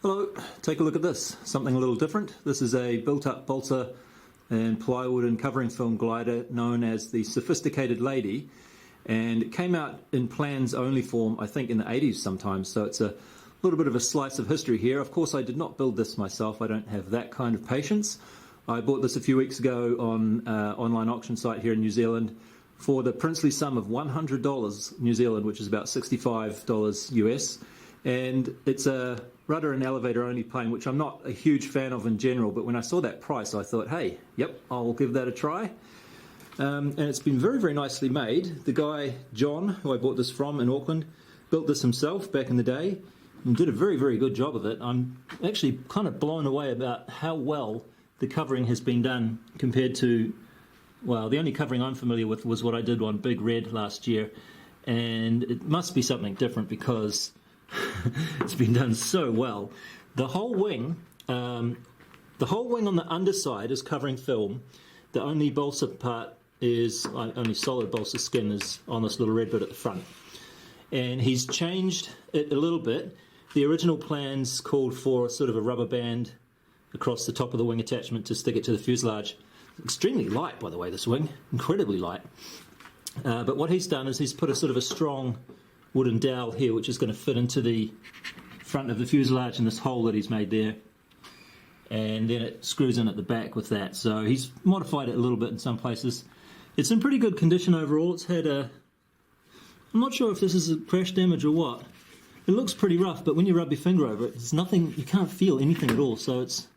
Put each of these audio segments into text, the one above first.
Hello, take a look at this, something a little different. This is a built-up balsa and plywood and covering film glider known as the Sophisticated Lady, and it came out in plans only form, I think, in the 80s sometimes, so it's a little bit of a slice of history here. Of course, I did not build this myself. I don't have that kind of patience. I bought this a few weeks ago on an online auction site here in New Zealand for the princely sum of $100 New Zealand, which is about $65 US. And it's a rudder and elevator only plane, which I'm not a huge fan of in general, but when I saw that price I thought, hey, yep, I'll give that a try. And it's been very, very nicely made. The guy, John, who I bought this from in Auckland, built this himself back in the day and did a very, very good job of it. I'm actually kind of blown away about how well the covering has been done compared to, well, the only covering I'm familiar with was what I did on Big Red last year, and it must be something different because it's been done so well. The whole wing on the underside is covering film. The only balsa part is, only solid balsa skin is on this little red bit at the front. And he's changed it a little bit. The original plans called for sort of a rubber band across the top of the wing attachment to stick it to the fuselage. Extremely light, by the way, this wing, incredibly light. But what he's done is he's put a sort of a strong wooden dowel here, which is going to fit into the front of the fuselage in this hole that he's made there, and then it screws in at the back with that. So he's modified it a little bit in some places. It's in pretty good condition overall. It's had a, I'm not sure if this is a crash damage or what. It looks pretty rough, but when you rub your finger over it, there's nothing, you can't feel anything at all. So it's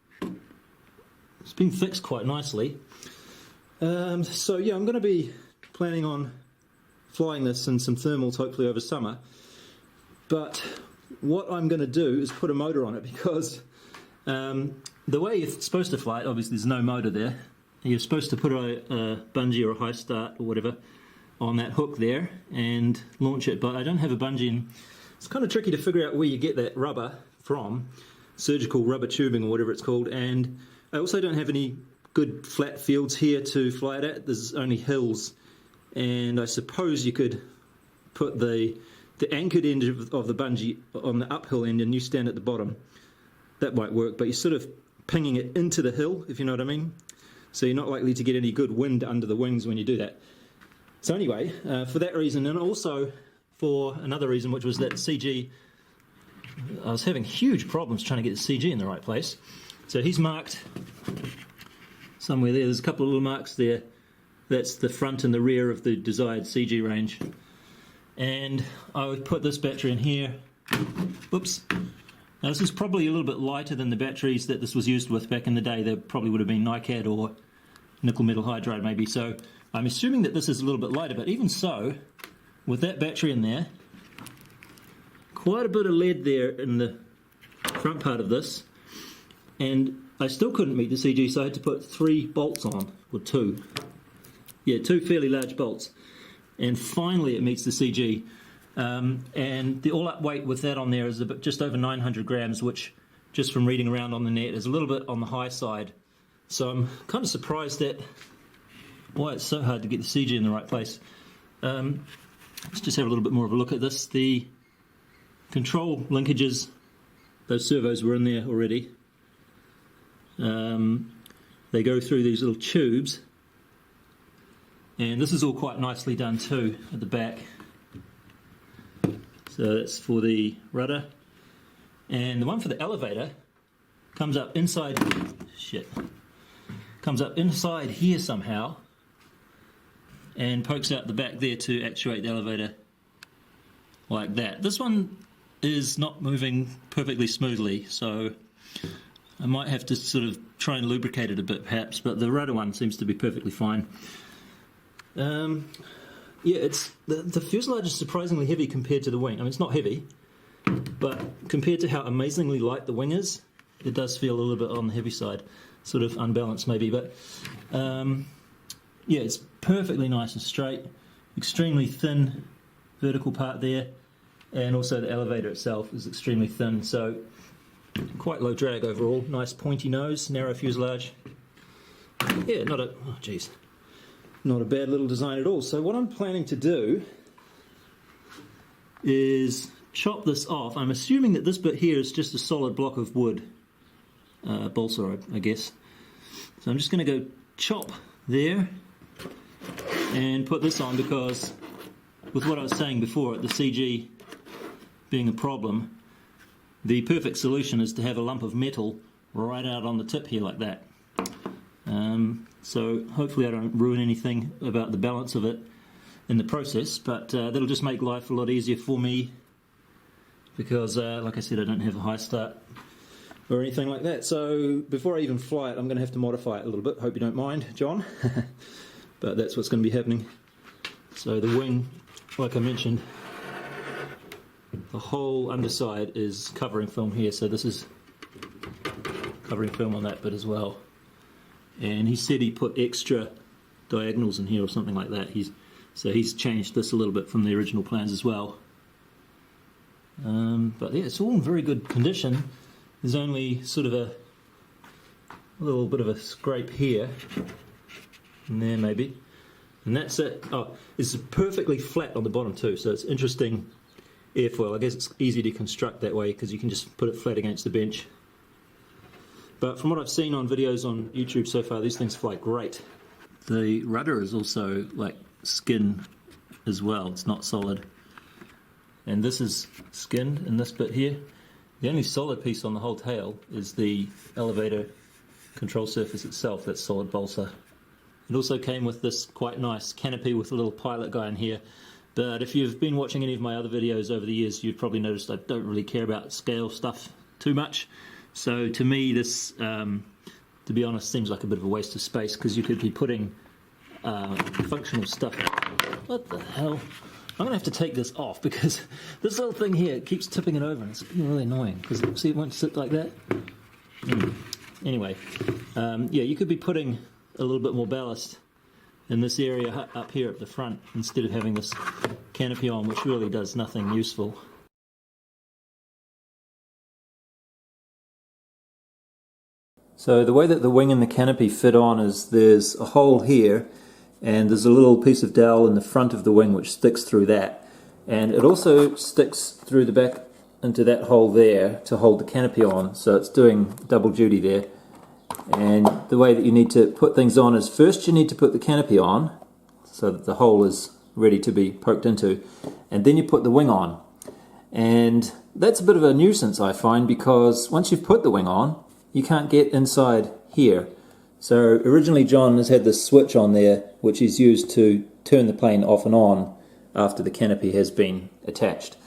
been fixed quite nicely. So yeah, I'm going to be planning on flying this in some thermals hopefully over summer, but what I'm going to do is put a motor on it, because the way you're supposed to fly it, obviously there's no motor there. You're supposed to put a bungee or a high start or whatever on that hook there and launch it, but I don't have a bungee, and it's kind of tricky to figure out where you get that rubber from, surgical rubber tubing or whatever it's called, and I also don't have any good flat fields here to fly it at. There's only hills. And I suppose you could put the anchored end of the bungee on the uphill end and you stand at the bottom. That might work, but you're sort of pinging it into the hill, if you know what I mean. So you're not likely to get any good wind under the wings when you do that. So anyway, for that reason, and also for another reason, which was that CG, I was having huge problems trying to get the CG in the right place. So he's marked somewhere there. There's a couple of little marks there. That's the front and the rear of the desired CG range. And I would put this battery in here. Whoops. Now this is probably a little bit lighter than the batteries that this was used with back in the day. They probably would have been NiCad or nickel metal hydride maybe. So I'm assuming that this is a little bit lighter, but even so, with that battery in there, quite a bit of lead there in the front part of this, and I still couldn't meet the CG, so I had to put 3 bolts on, or 2. Yeah, 2 fairly large bolts, and finally it meets the CG. And the all-up weight with that on there is just over 900 grams, which, just from reading around on the net, is a little bit on the high side. So I'm kind of surprised at why it's so hard to get the CG in the right place. Let's just have a little bit more of a look at this. The control linkages, those servos were in there already. They go through these little tubes. And this is all quite nicely done too at the back. So that's for the rudder. And the one for the elevator comes up inside, comes up inside here somehow and pokes out the back there to actuate the elevator like that. This one is not moving perfectly smoothly, so I might have to sort of try and lubricate it a bit perhaps, but the rudder one seems to be perfectly fine. Yeah, it's the fuselage is surprisingly heavy compared to the wing. I mean, it's not heavy, but compared to how amazingly light the wing is, it does feel a little bit on the heavy side, sort of unbalanced maybe. But yeah, it's perfectly nice and straight, extremely thin vertical part there, and also the elevator itself is extremely thin, so quite low drag overall. Nice pointy nose, narrow fuselage. Yeah, not a bad little design at all. So what I'm planning to do is chop this off. I'm assuming that this bit here is just a solid block of wood, balsa, I guess. So I'm just going to go chop there and put this on, because with what I was saying before, the CG being a problem, the perfect solution is to have a lump of metal right out on the tip here like that. So hopefully I don't ruin anything about the balance of it in the process, but that'll just make life a lot easier for me, because like I said, I don't have a high start or anything like that. So before I even fly it, I'm going to have to modify it a little bit. Hope you don't mind, John. But that's what's going to be happening. So the wing, like I mentioned, the whole underside is covering film here, so this is covering film on that bit as well. And he said he put extra diagonals in here or something like that. So he's changed this a little bit from the original plans as well. But yeah, it's all in very good condition. There's only sort of a little bit of a scrape here and there maybe, and that's it. Oh, it's perfectly flat on the bottom too, so it's interesting airfoil. I guess it's easy to construct that way because you can just put it flat against the bench. But from what I've seen on videos on YouTube so far, these things fly great. The rudder is also like skin as well, it's not solid. And this is skinned in this bit here. The only solid piece on the whole tail is the elevator control surface itself, that's solid balsa. It also came with this quite nice canopy with a little pilot guy in here. But if you've been watching any of my other videos over the years, you've probably noticed I don't really care about scale stuff too much. So to me this, to be honest, seems like a bit of a waste of space, because you could be putting functional stuff. What the hell? I'm going to have to take this off, because this little thing here keeps tipping it over, and it's really annoying, because see, it won't sit like that. Anyway, yeah, you could be putting a little bit more ballast in this area up here at the front, instead of having this canopy on, which really does nothing useful. So the way that the wing and the canopy fit on is there's a hole here, and there's a little piece of dowel in the front of the wing which sticks through that, and it also sticks through the back into that hole there to hold the canopy on, so it's doing double duty there. And the way that you need to put things on is, first you need to put the canopy on so that the hole is ready to be poked into, and then you put the wing on. And that's a bit of a nuisance, I find, because once you've put the wing on, you can't get inside here. So originally John has had this switch on there which he's used to turn the plane off and on after the canopy has been attached.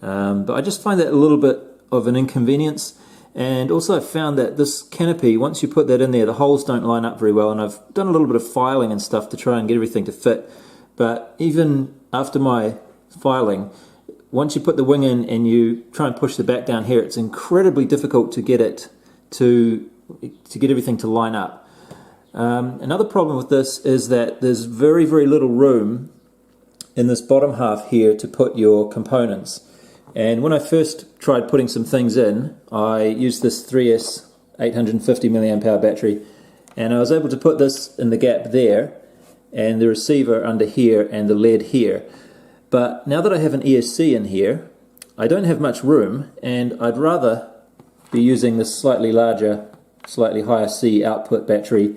But I just find that a little bit of an inconvenience, and also I've found that this canopy, once you put that in there, the holes don't line up very well, and I've done a little bit of filing and stuff to try and get everything to fit. But even after my filing, once you put the wing in and you try and push the back down here, it's incredibly difficult to get it to get everything to line up. Another problem with this is that there's very, very little room in this bottom half here to put your components. And when I first tried putting some things in, I used this 3S 850 milliamp hour battery, and I was able to put this in the gap there, and the receiver under here, and the lead here. But now that I have an ESC in here, I don't have much room, and I'd rather be using this slightly larger, slightly higher C output battery,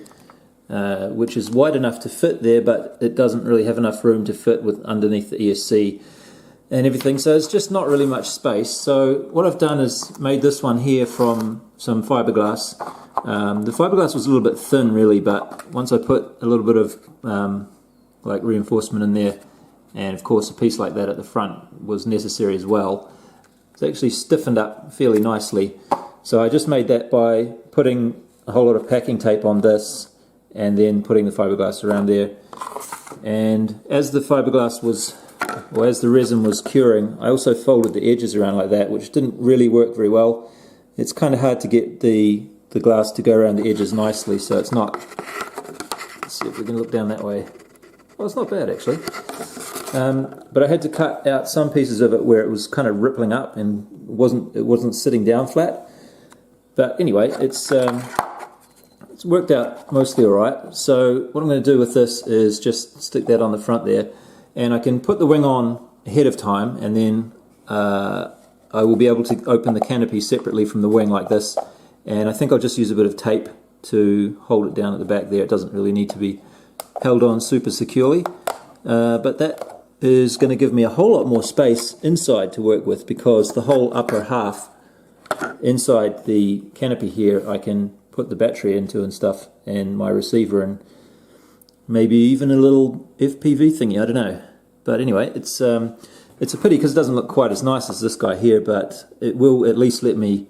which is wide enough to fit there, but it doesn't really have enough room to fit with underneath the ESC and everything, so it's just not really much space. So what I've done is made this one here from some fiberglass. The fiberglass was a little bit thin really, but once I put a little bit of like reinforcement in there, and of course a piece like that at the front was necessary as well, it's actually stiffened up fairly nicely. So I just made that by putting a whole lot of packing tape on this and then putting the fiberglass around there. And as the fiberglass was, or as the resin was curing, I also folded the edges around like that, which didn't really work very well. It's kind of hard to get the glass to go around the edges nicely, so it's not. Let's see if we can look down that way. Well, it's not bad actually. But I had to cut out some pieces of it where it was kind of rippling up and it wasn't sitting down flat. But anyway, it's worked out mostly alright. So what I'm going to do with this is just stick that on the front there, and I can put the wing on ahead of time, and then I will be able to open the canopy separately from the wing like this, and I think I'll just use a bit of tape to hold it down at the back there. It doesn't really need to be held on super securely, but that is going to give me a whole lot more space inside to work with, because the whole upper half inside the canopy here I can put the battery into and stuff, and my receiver, and maybe even a little FPV thingy, I don't know. But anyway, it's a pity because it doesn't look quite as nice as this guy here, but it will at least let me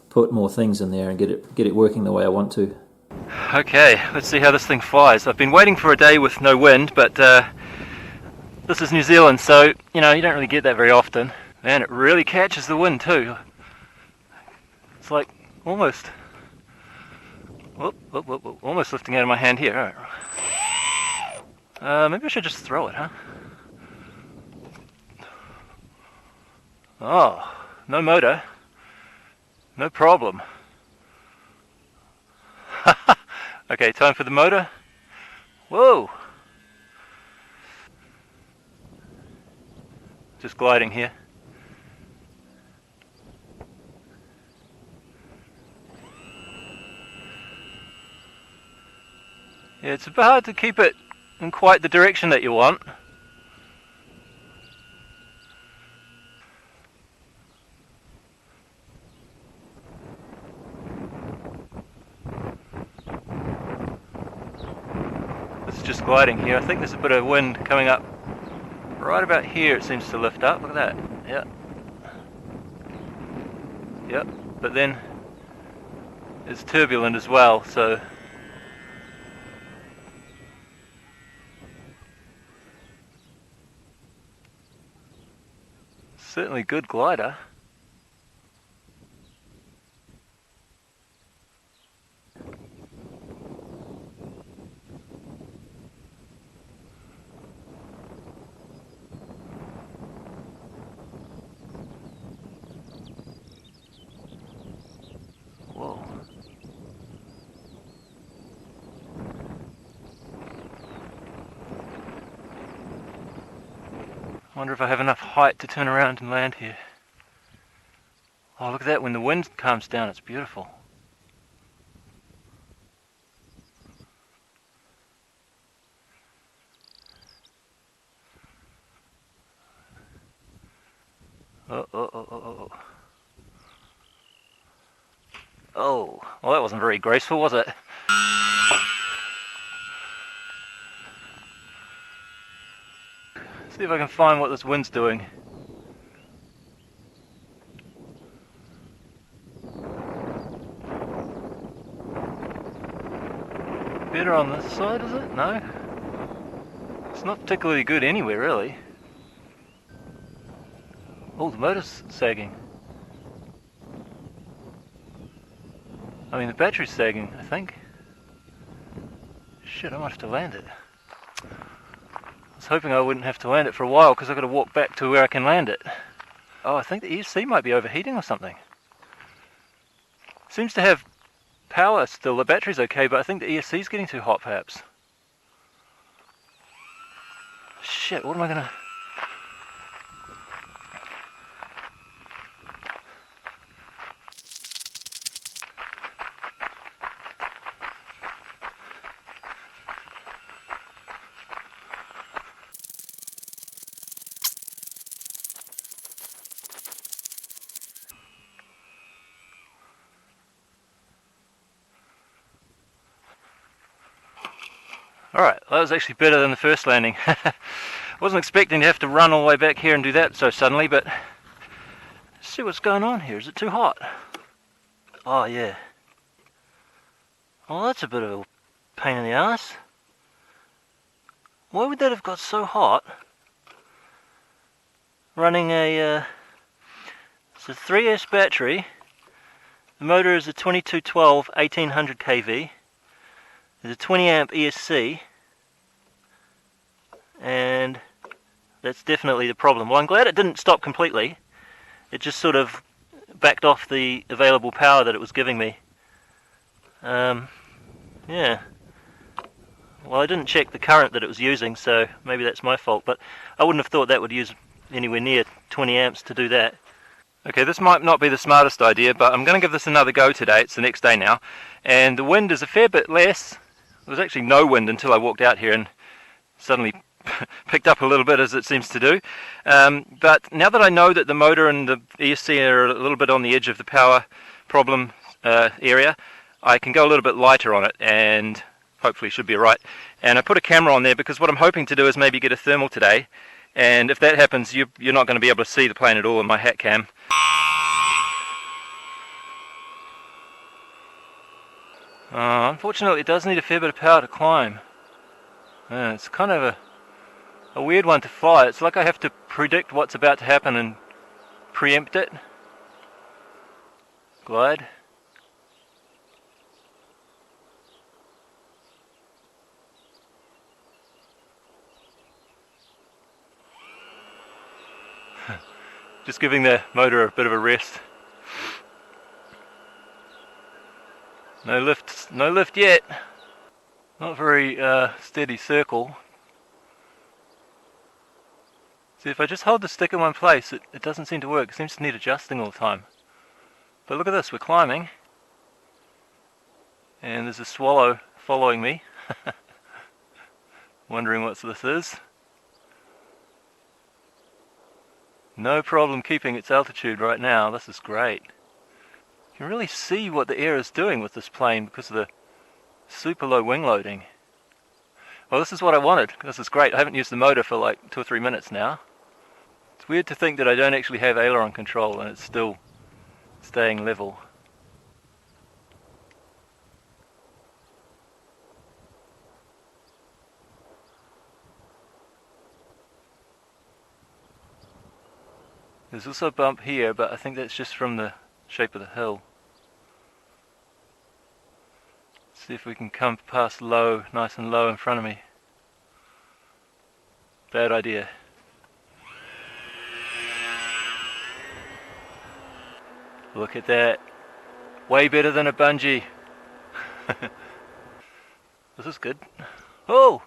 put more things in there and get it working the way I want to. Okay, let's see how this thing flies. I've been waiting for a day with no wind, but this is New Zealand, so you know, you don't really get that very often. Man, it really catches the wind too. It's like almost almost lifting out of my hand here. All right. Maybe I should just throw it, huh? Oh, no motor, no problem. Okay, time for the motor. Whoa! Just gliding here. Yeah, it's a bit hard to keep it in quite the direction that you want. It's just gliding here. I think there's a bit of wind coming up right about here. It seems to lift up. Look at that. Yeah. Yep. But then it's turbulent as well, so certainly good glider. Whoa. I wonder if I have enough height to turn around and land here. Oh, look at that. When the wind calms down, it's beautiful. Oh, well, that wasn't very graceful, was it? See if I can find what this wind's doing. Better on this side, is it? No? It's not particularly good anywhere, really. Oh, the motor's sagging. I mean, the battery's sagging, I think. Shit, I might have to land it. I was hoping I wouldn't have to land it for a while because I've got to walk back to where I can land it. Oh, I think the ESC might be overheating or something. Seems to have power still. The battery's okay, but I think the ESC's getting too hot, perhaps. Shit, what am I gonna... Alright, that was actually better than the first landing. Wasn't expecting to have to run all the way back here and do that so suddenly, but let's see what's going on here. Is it too hot? Oh yeah. Well, that's a bit of a pain in the ass. Why would that have got so hot? Running it's a 3S battery. The motor is a 2212 1800 kV. There's a 20 amp ESC, and that's definitely the problem. Well, I'm glad it didn't stop completely. It just sort of backed off the available power that it was giving me. Yeah. Well, I didn't check the current that it was using, so maybe that's my fault, but I wouldn't have thought that would use anywhere near 20 amps to do that. Okay, this might not be the smartest idea, but I'm going to give this another go today. It's the next day now, and the wind is a fair bit less. There was actually no wind until I walked out here and suddenly picked up a little bit, as it seems to do. But now that I know that the motor and the ESC are a little bit on the edge of the power problem area, I can go a little bit lighter on it, and hopefully should be right. And I put a camera on there because what I'm hoping to do is maybe get a thermal today, and if that happens, you're not going to be able to see the plane at all in my hat cam. Unfortunately, it does need a fair bit of power to climb. It's kind of a weird one to fly. It's like I have to predict what's about to happen and preempt it. Glide. Just giving the motor a bit of a rest. No lift yet. Not very steady circle. See, if I just hold the stick in one place, it doesn't seem to work. It seems to need adjusting all the time. But look at this, we're climbing. And there's a swallow following me. Wondering what this is. No problem keeping its altitude right now. This is great. You can really see what the air is doing with this plane because of the super low wing loading. Well, this is what I wanted. This is great. I haven't used the motor for like 2 or 3 minutes now. It's weird to think that I don't actually have aileron control and it's still staying level. There's also a bump here, but I think that's just from the shape of the hill. Let's see if we can come past low, nice and low in front of me. Bad idea. Look at that. Way better than a bungee. This is good. Oh!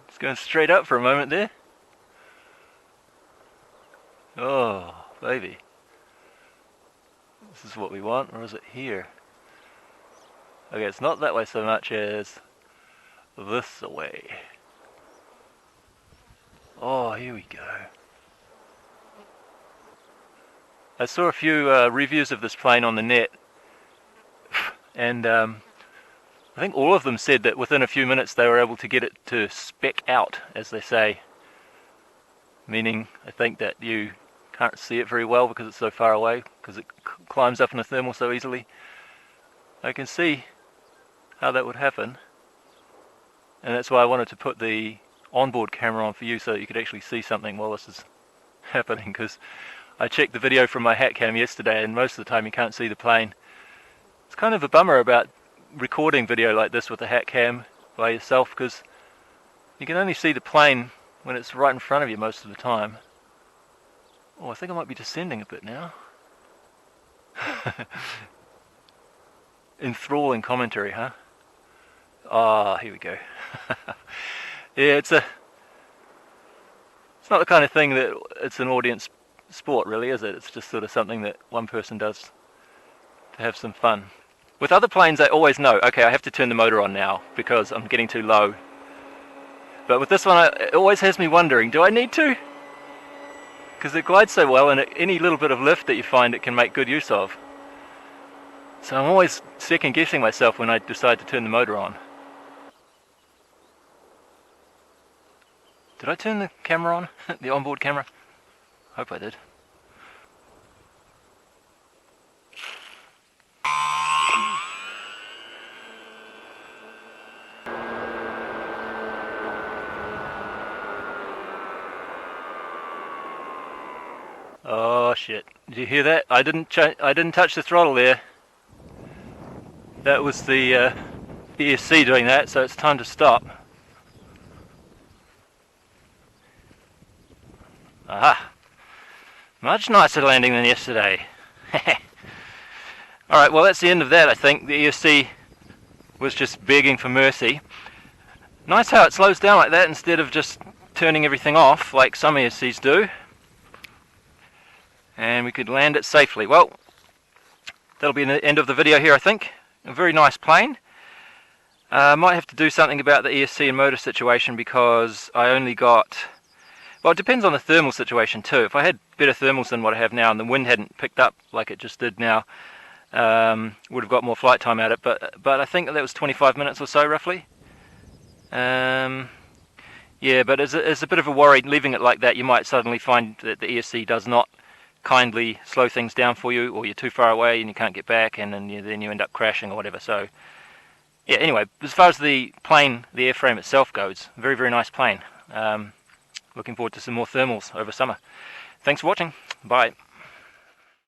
It's going straight up for a moment there. Oh, baby. This is what we want, or is it here? Okay, it's not that way so much as this way. Oh, here we go. I saw a few reviews of this plane on the net, and I think all of them said that within a few minutes they were able to get it to spec out, as they say. Meaning, I think that you can't see it very well because it's so far away, because it climbs up in a thermal so easily. I can see how that would happen, and that's why I wanted to put the onboard camera on for you so that you could actually see something while this is happening, because I checked the video from my hat cam yesterday and most of the time you can't see the plane. It's kind of a bummer about recording video like this with a hat cam by yourself, because you can only see the plane when it's right in front of you most of the time. Oh, I think I might be descending a bit now. Enthralling commentary, huh? Ah, here we go. Yeah, it's not the kind of thing that it's an audience sport, really, is it? It's just sort of something that one person does to have some fun. With other planes, I always know, okay, I have to turn the motor on now because I'm getting too low. But with this one, it always has me wondering, do I need to? Because it glides so well, and any little bit of lift that you find it can make good use of. So I'm always second guessing myself when I decide to turn the motor on. Did I turn the camera on? The onboard camera? Hope I did. Oh shit! Did you hear that? I didn't touch the throttle there. That was the ESC doing that, so it's time to stop. Aha! Much nicer landing than yesterday. Alright, well that's the end of that, I think. The ESC was just begging for mercy. Nice how it slows down like that instead of just turning everything off like some ESCs do. and we could land it safely. Well, that'll be the end of the video here, I think. A very nice plane. Might have to do something about the ESC and motor situation, because I only got, well, it depends on the thermal situation too. If I had better thermals than what I have now and the wind hadn't picked up like it just did now, would have got more flight time out of it, but I think that was 25 minutes or so roughly. Yeah, but it's a bit of a worry leaving it like that. You might suddenly find that the ESC does not kindly slow things down for you, or you're too far away and you can't get back, and then you end up crashing or whatever. So yeah, anyway, as far as the plane, the airframe itself goes, very, very nice plane. Looking forward to some more thermals over summer. Thanks for watching. Bye.